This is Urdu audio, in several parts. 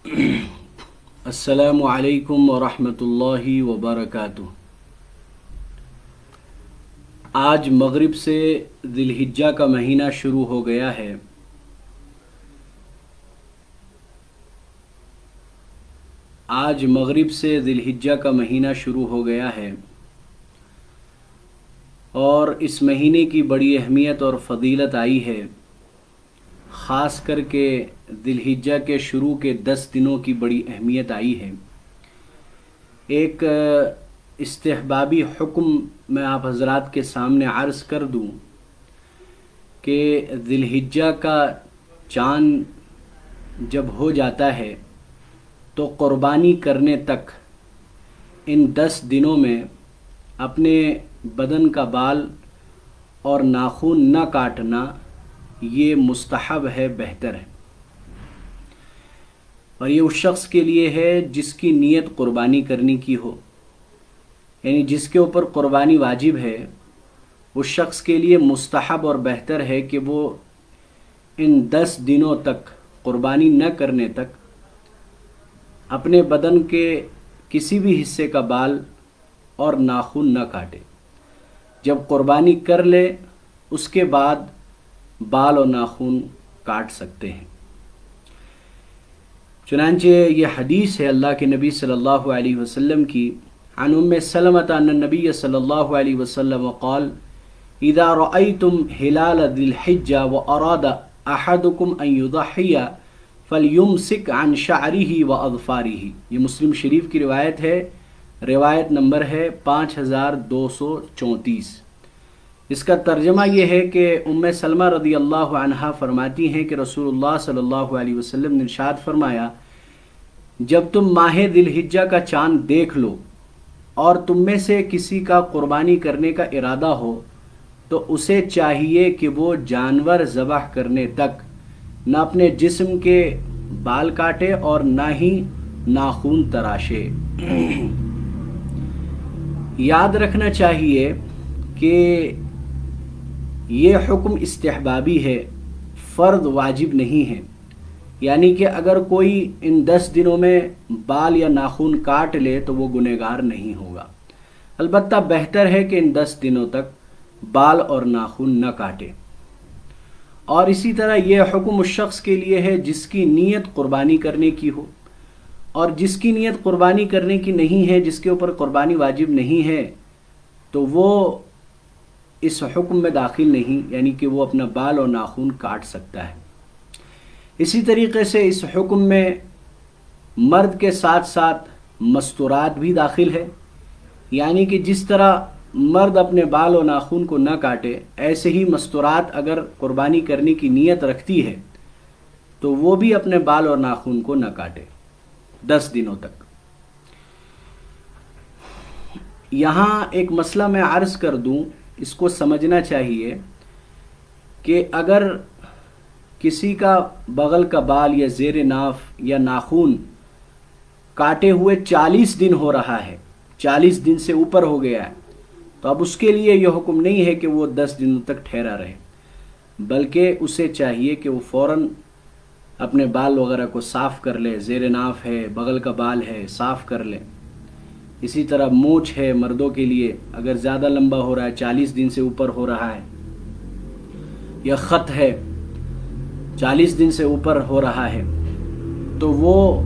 السلام علیکم ورحمۃ اللہ وبرکاتہ۔ آج مغرب سے ذی الحجہ کا مہینہ شروع ہو گیا ہے۔ آج مغرب سے ذی الحجہ کا مہینہ شروع ہو گیا ہے اور اس مہینے کی بڑی اہمیت اور فضیلت آئی ہے، خاص کر کے ذی الحجہ کے شروع کے 10 دنوں کی بڑی اہمیت آئی ہے۔ ایک استحبابی حکم میں آپ حضرات کے سامنے عرض کر دوں کہ ذی الحجہ کا چاند جب ہو جاتا ہے تو قربانی کرنے تک ان 10 دنوں میں اپنے بدن کا بال اور ناخن نہ کاٹنا یہ مستحب ہے، بہتر ہے، اور یہ اس شخص کے لیے ہے جس کی نیت قربانی کرنے کی ہو، یعنی جس کے اوپر قربانی واجب ہے اس شخص کے لیے مستحب اور بہتر ہے کہ وہ ان 10 دنوں تک قربانی نہ کرنے تک اپنے بدن کے کسی بھی حصے کا بال اور ناخن نہ کاٹے۔ جب قربانی کر لے اس کے بعد بال اور ناخن کاٹ سکتے ہیں۔ چنانچہ یہ حدیث ہے اللہ کے نبی صلی اللہ علیہ وسلم کی، عن ام سلمۃ ان النبی صلی اللہ علیہ وسلم قال اذا رأيتم هلال ذي الحجة وأراد احدكم ان يضحي فليمسك عن شعره واظفاره۔ یہ مسلم شریف کی روایت ہے، روایت نمبر ہے 5234۔ اس کا ترجمہ یہ ہے کہ ام سلمہ رضی اللہ عنہا فرماتی ہیں کہ رسول اللہ صلی اللہ علیہ وسلم نے ارشاد فرمایا، جب تم ماہ ذی الحجہ کا چاند دیکھ لو اور تم میں سے کسی کا قربانی کرنے کا ارادہ ہو تو اسے چاہیے کہ وہ جانور ذبح کرنے تک نہ اپنے جسم کے بال کاٹے اور نہ ہی ناخن تراشے۔ یاد رکھنا چاہیے کہ یہ حکم استحبابی ہے، فرض واجب نہیں ہے، یعنی کہ اگر کوئی ان 10 دنوں میں بال یا ناخن کاٹ لے تو وہ گنہگار نہیں ہوگا، البتہ بہتر ہے کہ ان 10 دنوں تک بال اور ناخن نہ کاٹے۔ اور اسی طرح یہ حکم اس شخص کے لیے ہے جس کی نیت قربانی کرنے کی ہو، اور جس کی نیت قربانی کرنے کی نہیں ہے، جس کے اوپر قربانی واجب نہیں ہے، تو وہ اس حکم میں داخل نہیں، یعنی کہ وہ اپنا بال اور ناخن کاٹ سکتا ہے۔ اسی طریقے سے اس حکم میں مرد کے ساتھ ساتھ مستورات بھی داخل ہے، یعنی کہ جس طرح مرد اپنے بال و ناخن کو نہ کاٹے، ایسے ہی مستورات اگر قربانی کرنے کی نیت رکھتی ہے تو وہ بھی اپنے بال اور ناخن کو نہ کاٹے 10 دنوں تک۔ یہاں ایک مسئلہ میں عرض کر دوں، اس کو سمجھنا چاہیے کہ اگر کسی کا بغل کا بال یا زیر ناف یا ناخن کاٹے ہوئے 40 دن ہو رہا ہے، 40 دن سے اوپر ہو گیا ہے، تو اب اس کے لیے یہ حکم نہیں ہے کہ وہ 10 دنوں تک ٹھہرا رہے، بلکہ اسے چاہیے کہ وہ فوراً اپنے بال وغیرہ کو صاف کر لے، زیر ناف ہے، بغل کا بال ہے، صاف کر لے۔ اسی طرح مونچھ ہے مردوں کے لیے، اگر زیادہ لمبا ہو رہا ہے، 40 دن سے اوپر ہو رہا ہے، یا خط ہے 40 دن سے اوپر ہو رہا ہے، تو وہ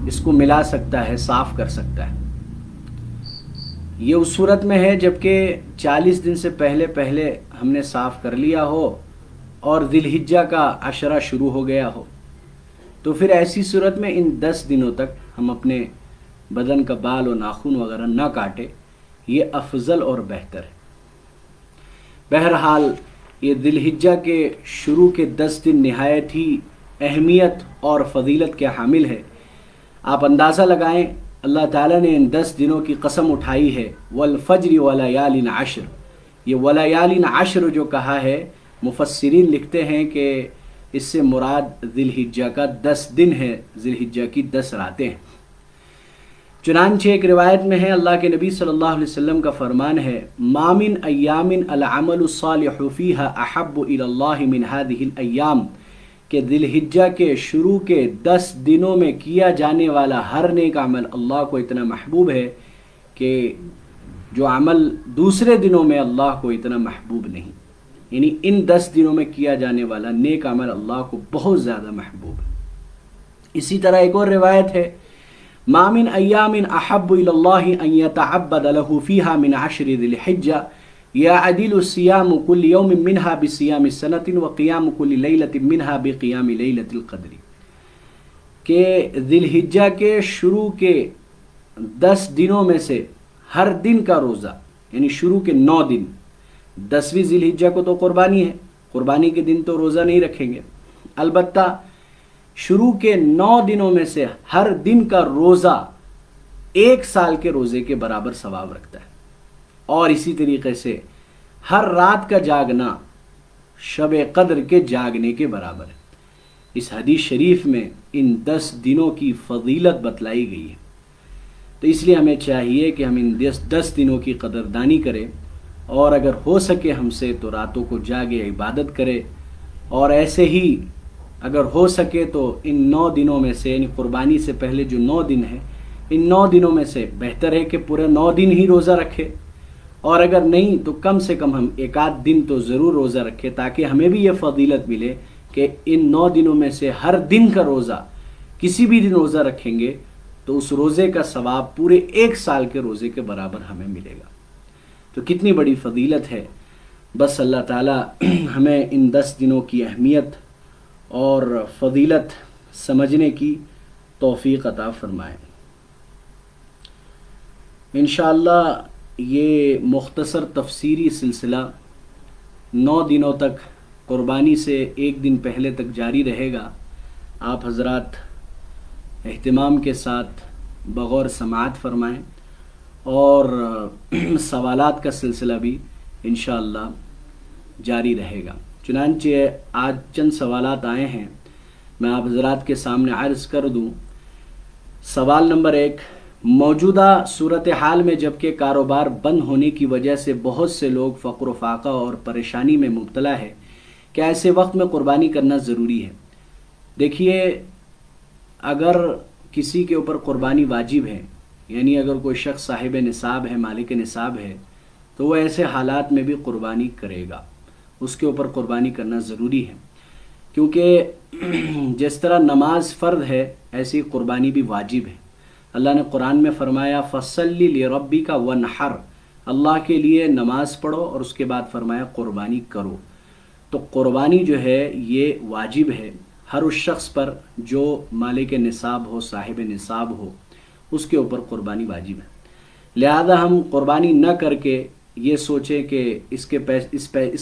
اس کو ملا سکتا ہے، صاف کر سکتا ہے۔ یہ اس صورت میں ہے جبکہ 40 دن سے پہلے ہم نے صاف کر لیا ہو اور ذی الحجہ کا عشرہ شروع ہو گیا ہو، تو پھر ایسی صورت میں ان 10 دنوں تک ہم اپنے بدن کا بال و ناخن وغیرہ نہ کاٹے، یہ افضل اور بہتر ہے۔ بہرحال یہ ذی الحجہ کے شروع کے 10 دن نہایت ہی اہمیت اور فضیلت کے حامل ہے۔ آپ اندازہ لگائیں، اللہ تعالیٰ نے ان 10 دنوں کی قسم اٹھائی ہے، والفجر ولیال عشر۔ یہ ولیال عشر جو کہا ہے، مفسرین لکھتے ہیں کہ اس سے مراد ذی الحجہ کا 10 دن ہے، ذی الحجہ کی 10 راتیں ہیں۔ چنانچہ ایک روایت میں ہے، اللہ کے نبی صلی اللہ علیہ وسلم کا فرمان ہے، ما من ایام العمل الصالح فیہا احب الی اللہ من هذه الایام کہ ذی الحجہ کے شروع کے 10 دنوں میں کیا جانے والا ہر نیک عمل اللہ کو اتنا محبوب ہے کہ جو عمل دوسرے دنوں میں اللہ کو اتنا محبوب نہیں. یعنی ان 10 دنوں میں کیا جانے والا نیک عمل اللہ کو بہت زیادہ محبوب ہے. اسی طرح ایک اور روایت ہے، ما من ایام احب الی اللہ ان یتعبد له فیہا من 10 ذی الحجہ یعدل صیام کل یوم منہا بصیام سنۃ وقیام کل لیلۃ منہا بقیام لیلۃ القدر، کہ ذی الحجہ کے شروع کے 10 دنوں میں سے ہر دن کا روزہ، یعنی شروع کے 9 دن، 10ویں ذی الحجہ کو تو قربانی ہے، قربانی کے دن تو روزہ نہیں رکھیں گے، البتہ شروع کے 9 دنوں میں سے ہر دن کا روزہ 1 سال کے روزے کے برابر ثواب رکھتا ہے. اور اسی طریقے سے ہر رات کا جاگنا شب قدر کے جاگنے کے برابر ہے. اس حدیث شریف میں ان 10 دنوں کی فضیلت بتلائی گئی ہے. تو اس لیے ہمیں چاہیے کہ ہم ان 10 دنوں کی قدردانی کریں، اور اگر ہو سکے ہم سے تو راتوں کو جاگے عبادت کرے، اور ایسے ہی اگر ہو سکے تو ان 9 دنوں میں سے، یعنی قربانی سے پہلے جو 9 دن ہیں، ان 9 دنوں میں سے بہتر ہے کہ پورے 9 دن ہی روزہ رکھے، اور اگر نہیں تو کم سے کم ہم 1 دن تو ضرور روزہ رکھے، تاکہ ہمیں بھی یہ فضیلت ملے کہ ان 9 دنوں میں سے ہر دن کا روزہ، کسی بھی دن روزہ رکھیں گے تو اس روزے کا ثواب پورے 1 سال کے روزے کے برابر ہمیں ملے گا. تو کتنی بڑی فضیلت ہے. بس اللہ تعالی ہمیں ان 10 دنوں کی اہمیت اور فضیلت سمجھنے کی توفیق عطا فرمائے. انشاءاللہ یہ مختصر تفسیری سلسلہ 9 دنوں تک، قربانی سے 1 دن پہلے تک جاری رہے گا. آپ حضرات اہتمام کے ساتھ بغور سماعت فرمائیں، اور سوالات کا سلسلہ بھی انشاءاللہ جاری رہے گا. چنانچہ آج چند سوالات آئے ہیں، میں آپ حضرات کے سامنے عرض کر دوں. سوال نمبر 1، موجودہ صورتحال میں جبکہ کاروبار بند ہونے کی وجہ سے بہت سے لوگ فقر و فاقہ اور پریشانی میں مبتلا ہے، کیا ایسے وقت میں قربانی کرنا ضروری ہے؟ دیکھیے، اگر کسی کے اوپر قربانی واجب ہے، یعنی اگر کوئی شخص صاحب نصاب ہے، مالک نصاب ہے، تو وہ ایسے حالات میں بھی قربانی کرے گا. اس کے اوپر قربانی کرنا ضروری ہے، کیونکہ جس طرح نماز فرض ہے ایسی قربانی بھی واجب ہے. اللہ نے قرآن میں فرمایا فَصَلِّ لِرَبِّكَ وَانْحَرْ، اللہ کے لیے نماز پڑھو، اور اس کے بعد فرمایا قربانی کرو. تو قربانی جو ہے یہ واجب ہے ہر اس شخص پر جو مالک نصاب ہو، صاحب نصاب ہو، اس کے اوپر قربانی واجب ہے. لہذا ہم قربانی نہ کر کے یہ سوچیں کہ اس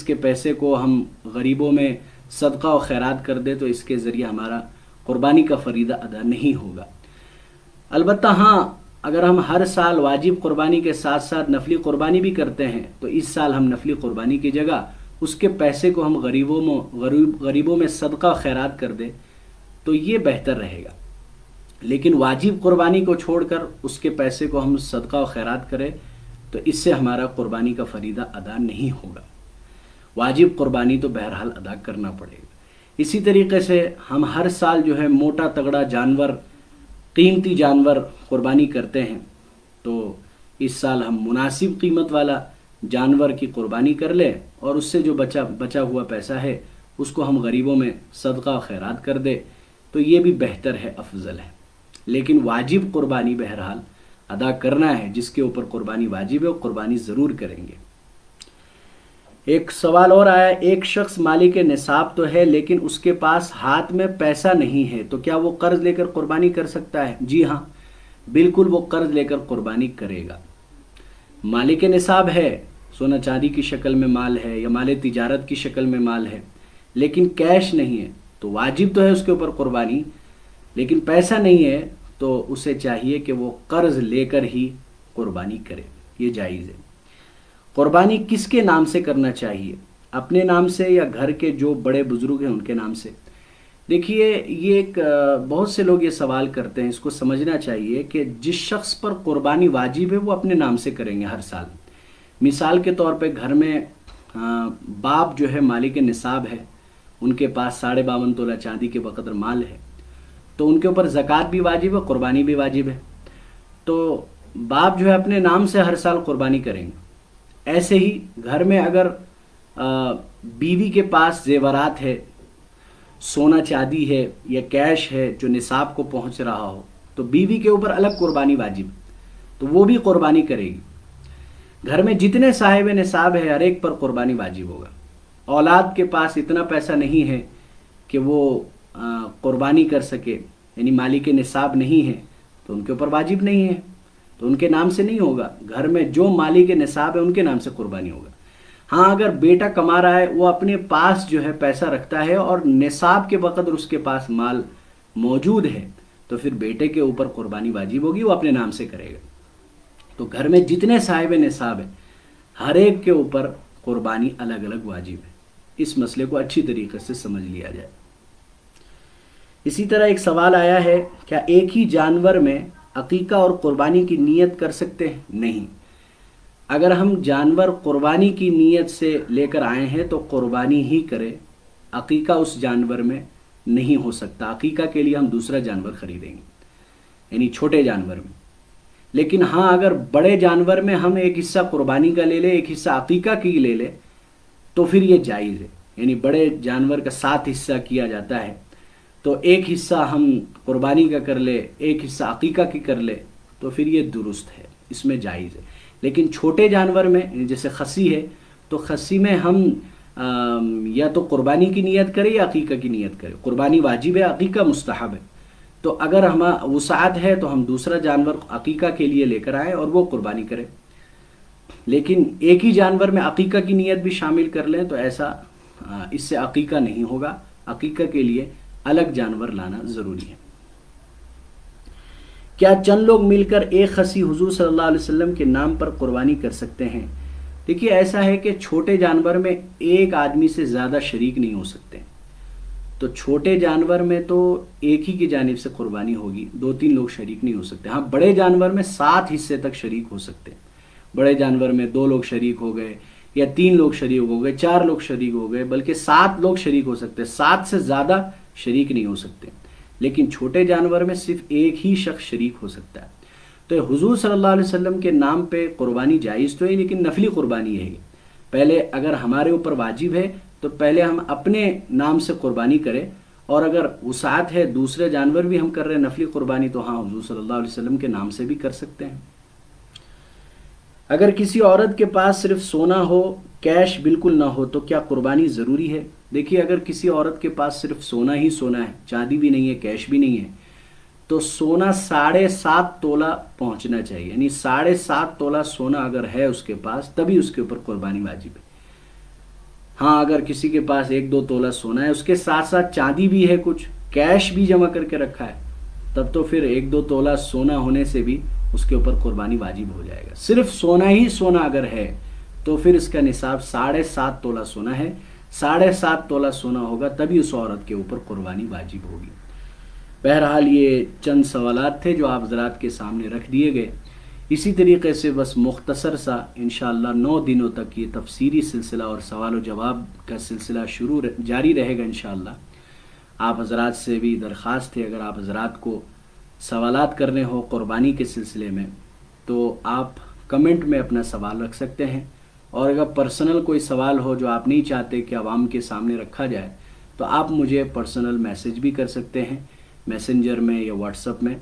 کے پیسے کو ہم غریبوں میں صدقہ و خیرات کر دیں تو اس کے ذریعے ہمارا قربانی کا فریضہ ادا نہیں ہوگا. البتہ ہاں، اگر ہم ہر سال واجب قربانی کے ساتھ ساتھ نفلی قربانی بھی کرتے ہیں تو اس سال ہم نفلی قربانی کی جگہ اس کے پیسے کو ہم غریبوں میں صدقہ و خیرات کر دیں تو یہ بہتر رہے گا. لیکن واجب قربانی کو چھوڑ کر اس کے پیسے کو ہم صدقہ و خیرات کریں تو اس سے ہمارا قربانی کا فریضہ ادا نہیں ہوگا. واجب قربانی تو بہرحال ادا کرنا پڑے گا. اسی طریقے سے ہم ہر سال جو ہے موٹا تگڑا جانور، قیمتی جانور قربانی کرتے ہیں، تو اس سال ہم مناسب قیمت والا جانور کی قربانی کر لیں، اور اس سے جو بچا ہوا پیسہ ہے اس کو ہم غریبوں میں صدقہ و خیرات کر دیں تو یہ بھی بہتر ہے، افضل ہے. لیکن واجب قربانی بہرحال ادا کرنا ہے. جس کے اوپر قربانی واجب ہے وہ قربانی ضرور کریں گے. ایک سوال اور آیا، ایک شخص مالک نصاب تو ہے لیکن اس کے پاس ہاتھ میں پیسہ نہیں ہے، تو کیا وہ قرض لے کر قربانی کر سکتا ہے؟ جی ہاں، بالکل وہ قرض لے کر قربانی کرے گا. مالک نصاب ہے، سونا چاندی کی شکل میں مال ہے یا مال تجارت کی شکل میں مال ہے، لیکن کیش نہیں ہے، تو واجب تو ہے اس کے اوپر قربانی، لیکن پیسہ نہیں ہے تو اسے چاہیے کہ وہ قرض لے کر ہی قربانی کرے. یہ جائز ہے. قربانی کس کے نام سے کرنا چاہیے؟ اپنے نام سے یا گھر کے جو بڑے بزرگ ہیں ان کے نام سے؟ دیکھیے، یہ بہت سے لوگ یہ سوال کرتے ہیں، اس کو سمجھنا چاہیے کہ جس شخص پر قربانی واجب ہے وہ اپنے نام سے کریں گے ہر سال. مثال کے طور پہ گھر میں باپ جو ہے مالک نصاب ہے، ان کے پاس 52.5 تولہ چاندی کے بقدر مال ہے، تو ان کے اوپر زکوٰۃ بھی واجب ہے، قربانی بھی واجب ہے۔ تو باپ جو ہے اپنے نام سے ہر سال قربانی کریں گے۔ ایسے ہی گھر میں اگر بیوی کے پاس زیورات ہے، سونا چاندی ہے یا کیش ہے جو نصاب کو پہنچ رہا ہو، تو بیوی کے اوپر الگ قربانی واجب ہے، تو وہ بھی قربانی کرے گی۔ گھر میں جتنے صاحب نصاب ہے ہر ایک پر قربانی واجب ہوگا۔ اولاد کے پاس اتنا پیسہ نہیں ہے کہ وہ قربانی کر سکے، یعنی مالک نصاب نہیں ہے، تو ان کے اوپر واجب نہیں ہے، تو ان کے نام سے نہیں ہوگا۔ گھر میں جو مالک نصاب ہے ان کے نام سے قربانی ہوگا۔ ہاں اگر بیٹا کما رہا ہے، وہ اپنے پاس جو ہے پیسہ رکھتا ہے اور نصاب کے بقدر اس کے پاس مال موجود ہے، تو پھر بیٹے کے اوپر قربانی واجب ہوگی، وہ اپنے نام سے کرے گا۔ تو گھر میں جتنے صاحب نصاب ہیں ہر ایک کے اوپر قربانی الگ الگ واجب ہے۔ اس مسئلے کو اچھی طریقے سے سمجھ لیا جائے۔ اسی طرح ایک سوال آیا ہے، کیا ایک ہی جانور میں عقیقہ اور قربانی کی نیت کر سکتے ہیں؟ نہیں۔ اگر ہم جانور قربانی کی نیت سے لے کر آئے ہیں تو قربانی ہی کرے، عقیقہ اس جانور میں نہیں ہو سکتا۔ عقیقہ کے لیے ہم دوسرا جانور خریدیں گے، یعنی چھوٹے جانور میں۔ لیکن ہاں اگر بڑے جانور میں ہم ایک حصہ قربانی کا لے لیں، ایک حصہ عقیقہ کی لے لیں، تو پھر یہ جائز ہے۔ یعنی بڑے جانور کا 7 حصہ کیا جاتا ہے، تو ایک حصہ ہم قربانی کا کر لے، ایک حصہ عقیقہ کی کر لے، تو پھر یہ درست ہے، اس میں جائز ہے۔ لیکن چھوٹے جانور میں جیسے خصی ہے، تو خصی میں ہم یا تو قربانی کی نیت کریں یا عقیقہ کی نیت کریں۔ قربانی واجب ہے، عقیقہ مستحب ہے۔ تو اگر ہمیں وسعت ہے تو ہم دوسرا جانور عقیقہ کے لیے لے کر آئیں اور وہ قربانی کریں۔ لیکن ایک ہی جانور میں عقیقہ کی نیت بھی شامل کر لیں تو ایسا اس سے عقیقہ نہیں ہوگا۔ عقیقہ کے لیے الگ جانور لانا ضروری ہے۔ کیا چند لوگ مل کر ایک خصی حضور صلی اللہ علیہ وسلم کے نام پر قربانی کر سکتے ہیں؟ دیکھیے ایسا ہے کہ چھوٹے جانور میں ایک آدمی سے زیادہ شریک نہیں ہو سکتے، تو چھوٹے جانور میں تو ایک ہی کی جانب سے قربانی ہوگی، 2-3 لوگ شریک نہیں ہو سکتے۔ ہاں بڑے جانور میں 7 حصے تک شریک ہو سکتے ہیں۔ بڑے جانور میں 2 لوگ شریک ہو گئے یا 3 لوگ شریک ہو گئے، 4 لوگ شریک ہو گئے، بلکہ 7 لوگ شریک ہو سکتے، 7 سے زیادہ شریک نہیں ہو سکتے۔ لیکن چھوٹے جانور میں صرف ایک ہی شخص شریک ہو سکتا ہے۔ تو حضور صلی اللہ علیہ وسلم کے نام پہ قربانی جائز تو ہے، لیکن نفلی قربانی ہے۔ پہلے اگر ہمارے اوپر واجب ہے تو پہلے ہم اپنے نام سے قربانی کریں، اور اگر وسعت ہے دوسرے جانور بھی ہم کر رہے ہیں نفلی قربانی، تو ہاں حضور صلی اللہ علیہ وسلم کے نام سے بھی کر سکتے ہیں۔ اگر کسی عورت کے پاس صرف سونا ہو، کیش بالکل نہ ہو، تو کیا قربانی ضروری ہے؟ دیکھیے اگر کسی عورت کے پاس صرف سونا ہی سونا ہے، چاندی بھی نہیں ہے، کیش بھی نہیں ہے، تو سونا 7.5 تولہ پہنچنا چاہیے۔ یعنی 7.5 تولہ سونا اگر ہے اس کے پاس، تبھی اس کے اوپر قربانی واجب ہے۔ ہاں اگر کسی کے پاس 1-2 تولہ سونا ہے، اس کے ساتھ ساتھ چاندی بھی ہے، کچھ کیش بھی جمع کر کے رکھا ہے، تب تو پھر 1-2 تولہ سونا ہونے سے بھی اس کے اوپر قربانی واجب ہو جائے گا۔ صرف سونا ہی سونا اگر ہے تو پھر اس کا نصاب 7.5 تولہ سونا ہے، 7.5 تولہ سونا ہوگا تبھی اس عورت کے اوپر قربانی واجب ہوگی۔ بہرحال یہ چند سوالات تھے جو آپ حضرات کے سامنے رکھ دیے گئے۔ اسی طریقے سے بس مختصر سا انشاءاللہ 9 دنوں تک یہ تفسیری سلسلہ اور سوال و جواب کا سلسلہ جاری رہے گا انشاءاللہ۔ آپ حضرات سے بھی درخواست ہے، اگر آپ حضرات کو سوالات کرنے ہو قربانی کے سلسلے میں تو آپ کمنٹ میں اپنا سوال رکھ سکتے ہیں، اور اگر پرسنل کوئی سوال ہو جو آپ نہیں چاہتے کہ عوام کے سامنے رکھا جائے تو آپ مجھے پرسنل میسج بھی کر سکتے ہیں، میسنجر میں یا واٹس ایپ میں،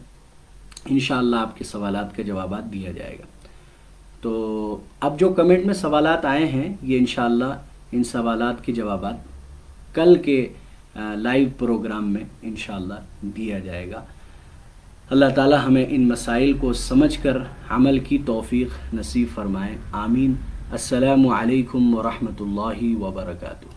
انشاءاللہ آپ کے سوالات کا جوابات دیا جائے گا۔ تو اب جو کمنٹ میں سوالات آئے ہیں یہ انشاءاللہ ان سوالات کے جوابات کل کے لائیو پروگرام میں انشاءاللہ دیا جائے گا۔ اللہ تعالی ہمیں ان مسائل کو سمجھ کر عمل کی توفیق نصیب فرمائے، آمین۔ السلام علیکم ورحمۃ اللہ وبرکاتہ۔